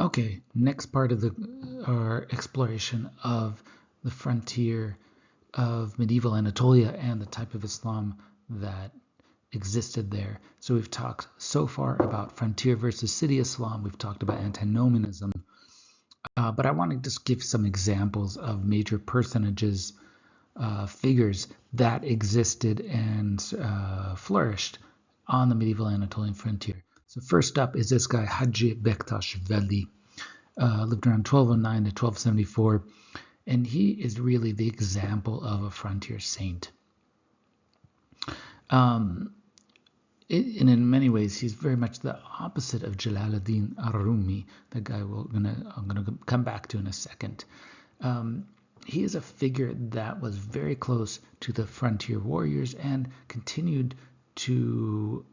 Okay, next part of our exploration of the frontier of medieval Anatolia and the type of Islam that existed there. So we've talked so far about frontier versus city Islam. We've talked about antinomianism. But I want to just give some examples of major personages, figures that existed and flourished on the medieval Anatolian frontier. So first up is this guy, Haji Bektash Veli. Lived around 1209 to 1274, and he is really the example of a frontier saint. And in many ways, he's very much the opposite of Jalaluddin ar-Rumi, the guy I'm gonna come back to in a second. He is a figure that was very close to the frontier warriors and continued to,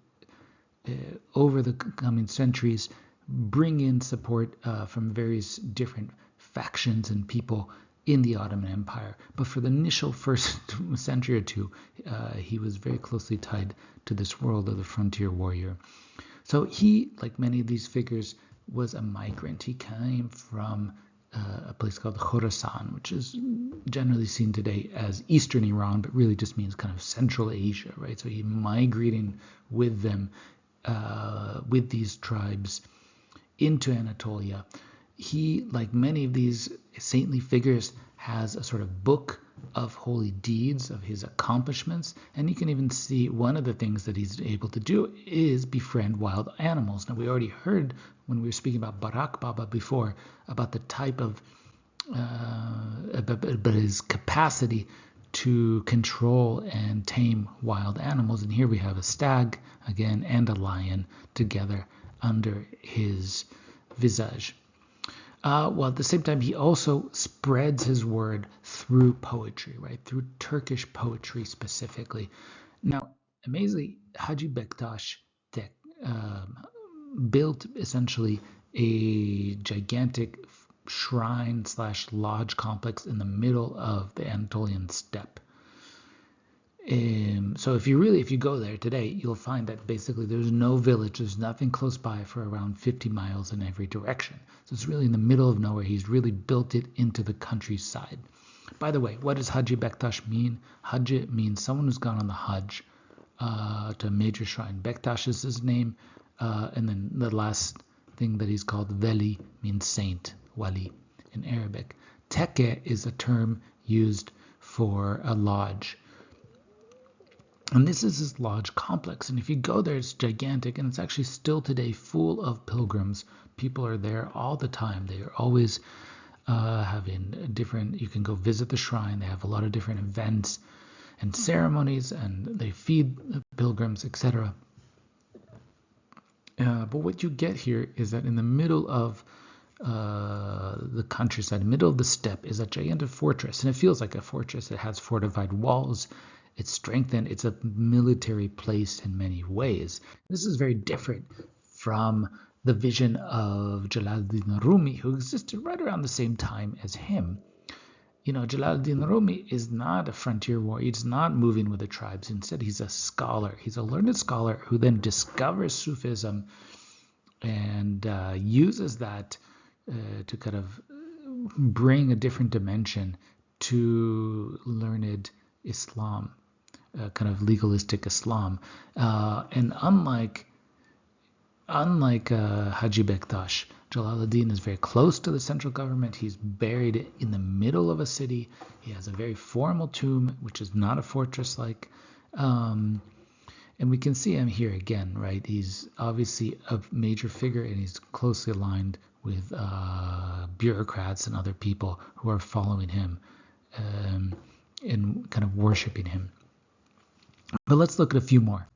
over the coming centuries, bring in support from various different factions and people in the Ottoman Empire. But for the initial first century or two, he was very closely tied to this world of the frontier warrior. So he, like many of these figures, was a migrant. He came from a place called Khorasan, which is generally seen today as Eastern Iran, but really just means kind of Central Asia, right? So he migrating with them, with these tribes, into Anatolia. He, like many of these saintly figures, has a sort of book of holy deeds, of his accomplishments, and you can even see one of the things that he's able to do is befriend wild animals. Now, we already heard when we were speaking about Barak Baba before about the type of, but his capacity to control and tame wild animals. And here we have a stag, again, and a lion together under his visage. While at the same time, he also spreads his word through poetry, right? Through Turkish poetry specifically. Now, amazingly, Haji Bektash built essentially a gigantic shrine/lodge complex in the middle of the Anatolian steppe. So if you go there today, you'll find that basically there's no village, there's nothing close by for around 50 miles in every direction. So it's really in the middle of nowhere. He's really built it into the countryside. By the way, what does Haji Bektash mean? Haji means someone who's gone on the Hajj to a major shrine. Bektash is his name, and then the last thing that he's called, Veli, means saint, wali in Arabic. Tekke is a term used for a lodge. And this is his lodge complex. And if you go there, it's gigantic. And it's actually still today full of pilgrims. People are there all the time. They are always having different, you can go visit the shrine. They have a lot of different events and ceremonies. And they feed the pilgrims, etc. But what you get here is that in the middle of the countryside, the middle of the steppe, is a gigantic fortress. And it feels like a fortress. It has fortified walls. It's strengthened. It's a military place in many ways. This is very different from the vision of Jalaluddin Rumi, who existed right around the same time as him. You know, Jalaluddin Rumi is not a frontier warrior. He's not moving with the tribes. Instead, he's a scholar. He's a learned scholar who then discovers Sufism and uses that to kind of bring a different dimension to learned Islam. Kind of legalistic Islam, and unlike Haji Bektash, Jalaluddin is very close to the central government. He's buried in the middle of a city. He has a very formal tomb, which is not a fortress-like, and we can see him here again, right? He's obviously a major figure, and he's closely aligned with bureaucrats and other people who are following him and kind of worshiping him. But let's look at a few more.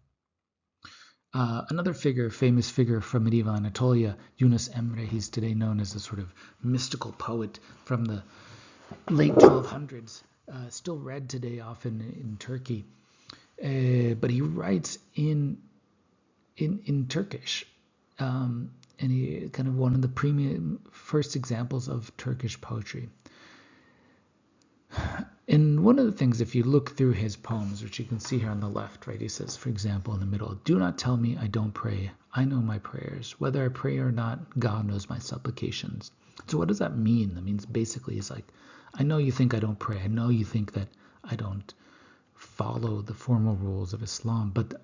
Another figure, famous figure from medieval Anatolia, Yunus Emre. He's today known as a sort of mystical poet from the late 1200s, still read today often in Turkey. But he writes in Turkish, and he kind of one of the first examples of Turkish poetry. And one of the things, if you look through his poems, which you can see here on the left, right, he says, for example, in the middle, "Do not tell me I don't pray. I know my prayers. Whether I pray or not, God knows my supplications. So what does that mean? That means basically it's like, I know you think I don't pray. I know you think that I don't follow the formal rules of Islam, but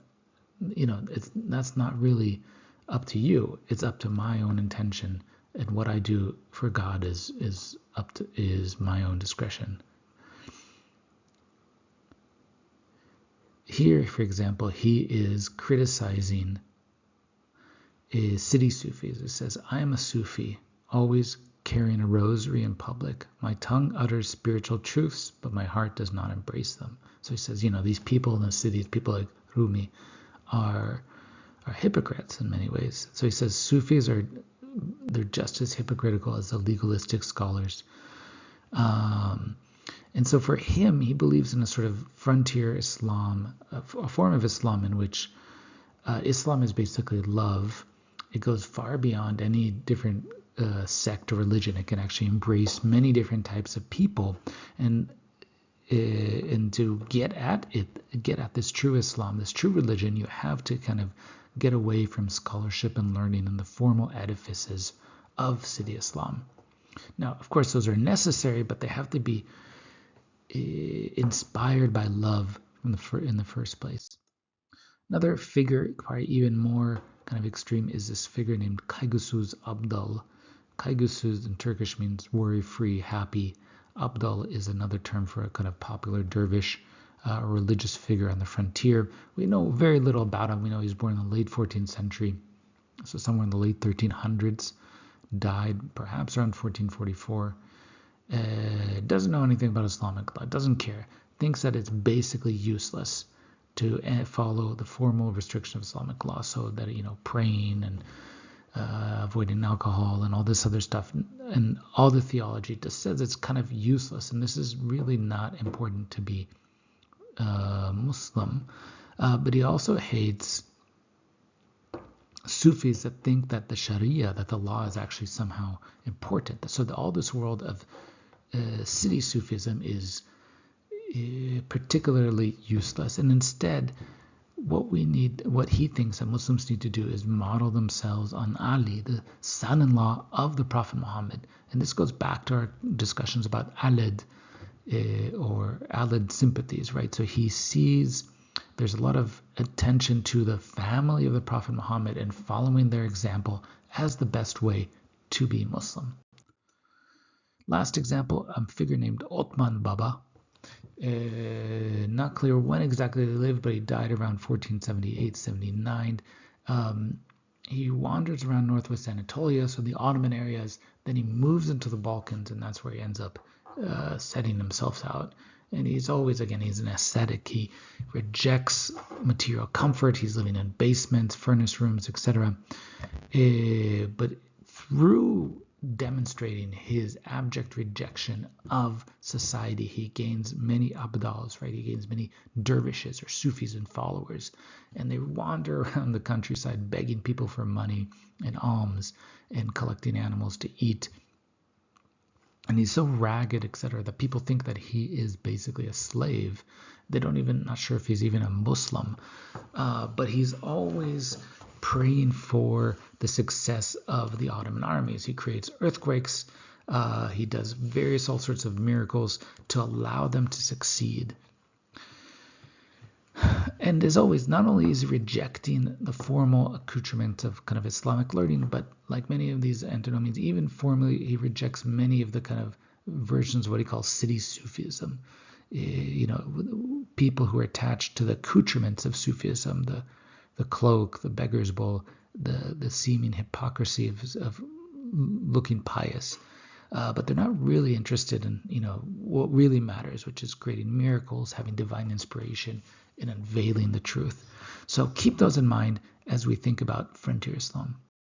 that's not really up to you. It's up to my own intention, and what I do for God is my own discretion. Here, for example, he is criticizing city Sufis. It says, I am a Sufi, always carrying a rosary in public. My tongue utters spiritual truths, but my heart does not embrace them. So he says, these people in the cities, people like Rumi, are hypocrites in many ways. So he says Sufis they're just as hypocritical as the legalistic scholars. And so for him, he believes in a sort of frontier Islam, a form of Islam in which Islam is basically love. It goes far beyond any different sect or religion. It can actually embrace many different types of people, and to get at this true Islam, this true religion, you have to kind of get away from scholarship and learning and the formal edifices of city Islam. Now, of course, those are necessary, but they have to be inspired by love in the first place. Another figure, probably even more kind of extreme, is this figure named Kaygusuz Abdal. Kaygusuz in Turkish means worry-free, happy. Abdal is another term for a kind of popular dervish, a religious figure on the frontier. We know very little about him. We know he was born in the late 14th century, so somewhere in the late 1300s. Died perhaps around 1444. Doesn't know anything about Islamic law. Doesn't care. Thinks that it's basically useless to follow the formal restriction of Islamic law, so that praying and avoiding alcohol and all this other stuff and all the theology just says it's kind of useless, and this is really not important to be Muslim. But he also hates Sufis that think that the Sharia, that the law is actually somehow important. So all this world of city Sufism is particularly useless, and instead what he thinks that Muslims need to do is model themselves on Ali, the son-in-law of the Prophet Muhammad. And this goes back to our discussions about Alid or Alid sympathies, right? So he sees there's a lot of attention to the family of the Prophet Muhammad and following their example as the best way to be Muslim. Last example, a figure named Othman Baba. Not clear when exactly he lived, but he died around 1478-79. He wanders around northwest Anatolia, so the Ottoman areas. Then he moves into the Balkans, and that's where he ends up setting himself out. And he's always, again, he's an ascetic. He rejects material comfort. He's living in basements, furnace rooms, etc. But through demonstrating his abject rejection of society, he gains many abdals, right? He gains many dervishes or Sufis and followers, and they wander around the countryside begging people for money and alms and collecting animals to eat. And he's so ragged, etc., that people think that he is basically a slave. They not sure if he's even a Muslim, but he's always praying for the success of the Ottoman armies. He creates earthquakes. He does all sorts of miracles to allow them to succeed. And as always, not only is he rejecting the formal accoutrement of kind of Islamic learning, but like many of these antinomians, even formally, he rejects many of the kind of versions of what he calls city Sufism. People who are attached to the accoutrements of Sufism, the cloak, the beggar's bowl, the seeming hypocrisy of looking pious. But they're not really interested in, what really matters, which is creating miracles, having divine inspiration, and unveiling the truth. So keep those in mind as we think about frontier Islam.